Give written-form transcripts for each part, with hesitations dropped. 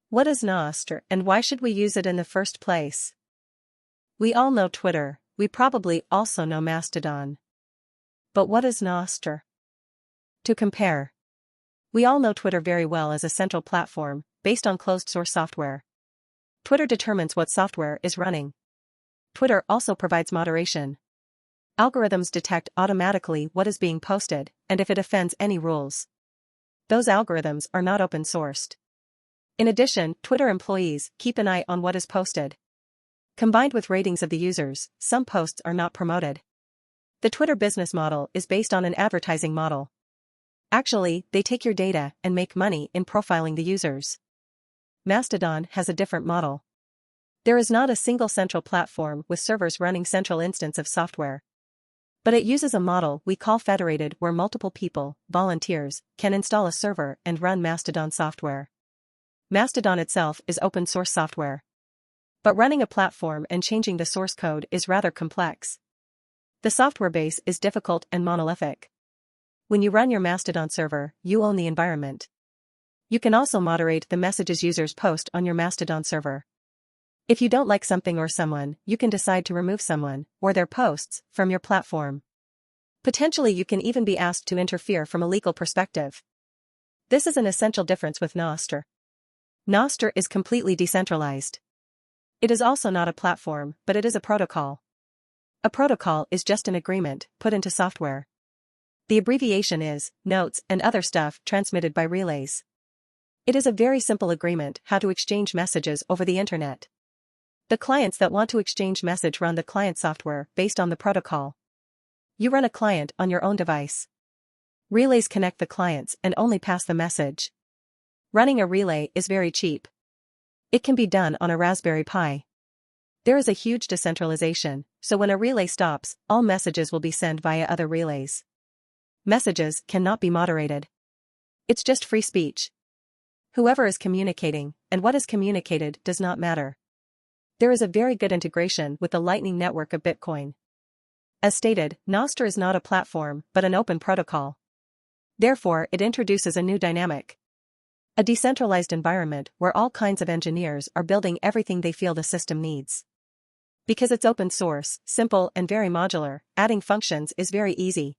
What is Nostr and why should we use it in the first place? We all know Twitter, we probably also know Mastodon. But what is Nostr? To compare, we all know Twitter very well as a central platform, based on closed-source software. Twitter determines what software is running. Twitter also provides moderation. Algorithms detect automatically what is being posted, and if it offends any rules. Those algorithms are not open-sourced. In addition, Twitter employees keep an eye on what is posted. Combined with ratings of the users, some posts are not promoted. The Twitter business model is based on an advertising model. Actually, they take your data and make money in profiling the users. Mastodon has a different model. There is not a single central platform with servers running central instance of software. But it uses a model we call federated, where multiple people, volunteers, can install a server and run Mastodon software. Mastodon itself is open source software. But running a platform and changing the source code is rather complex. The software base is difficult and monolithic. When you run your Mastodon server, you own the environment. You can also moderate the messages users post on your Mastodon server. If you don't like something or someone, you can decide to remove someone, or their posts, from your platform. Potentially you can even be asked to interfere from a legal perspective. This is an essential difference with Nostr. Nostr is completely decentralized. It is also not a platform, but it is a protocol. A protocol is just an agreement put into software. The abbreviation is notes and other stuff transmitted by relays. It is a very simple agreement how to exchange messages over the internet. The clients that want to exchange message run the client software based on the protocol. You run a client on your own device. Relays connect the clients and only pass the message. Running a relay is very cheap. It can be done on a Raspberry Pi. There is a huge decentralization, so when a relay stops, all messages will be sent via other relays. Messages cannot be moderated. It's just free speech. Whoever is communicating, and what is communicated does not matter. There is a very good integration with the Lightning Network of Bitcoin. As stated, Nostr is not a platform but an open protocol. Therefore, it introduces a new dynamic. A decentralized environment where all kinds of engineers are building everything they feel the system needs. Because it's open source, simple and very modular, adding functions is very easy.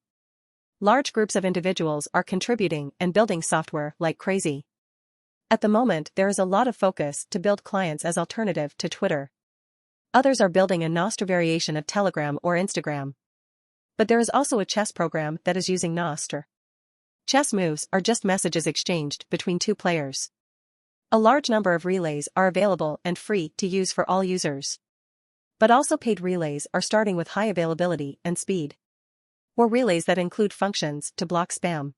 Large groups of individuals are contributing and building software like crazy. At the moment, there is a lot of focus to build clients as alternative to Twitter. Others are building a Nostr variation of Telegram or Instagram. But there is also a chess program that is using Nostr. Chess moves are just messages exchanged between two players. A large number of relays are available and free to use for all users. But also paid relays are starting with high availability and speed. Or relays that include functions to block spam.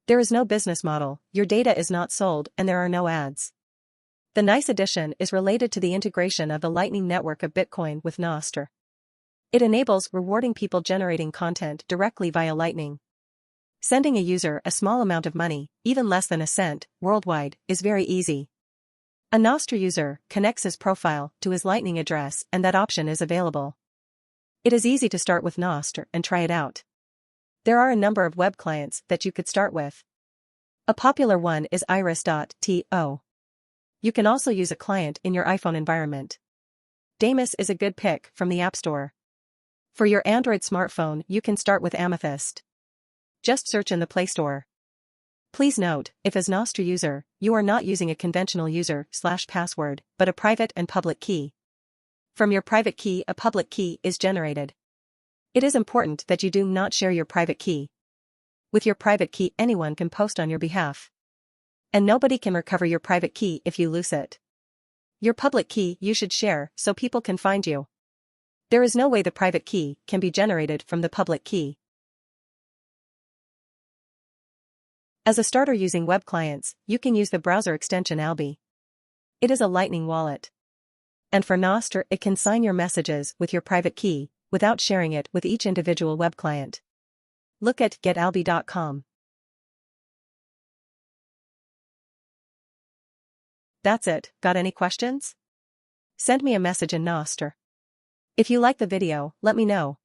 There is no business model, your data is not sold, and there are no ads. The nice addition is related to the integration of the Lightning Network of Bitcoin with Nostr. It enables rewarding people generating content directly via Lightning. Sending a user a small amount of money, even less than a cent, worldwide, is very easy. A Nostr user connects his profile to his Lightning address and that option is available. It is easy to start with Nostr and try it out. There are a number of web clients that you could start with. A popular one is iris.to. You can also use a client in your iPhone environment. Damus is a good pick from the App Store. For your Android smartphone, you can start with Amethyst. Just search in the Play Store. Please note, if as Nostr user, you are not using a conventional user/password, but a private and public key. From your private key, a public key is generated. It is important that you do not share your private key. With your private key, anyone can post on your behalf. And nobody can recover your private key if you lose it. Your public key you should share so people can find you. There is no way the private key can be generated from the public key. As a starter using web clients, you can use the browser extension Albi. It is a Lightning wallet. And for Nostr, it can sign your messages with your private key, without sharing it with each individual web client. Look at getalbi.com. That's it, got any questions? Send me a message in Nostr. If you like the video, let me know.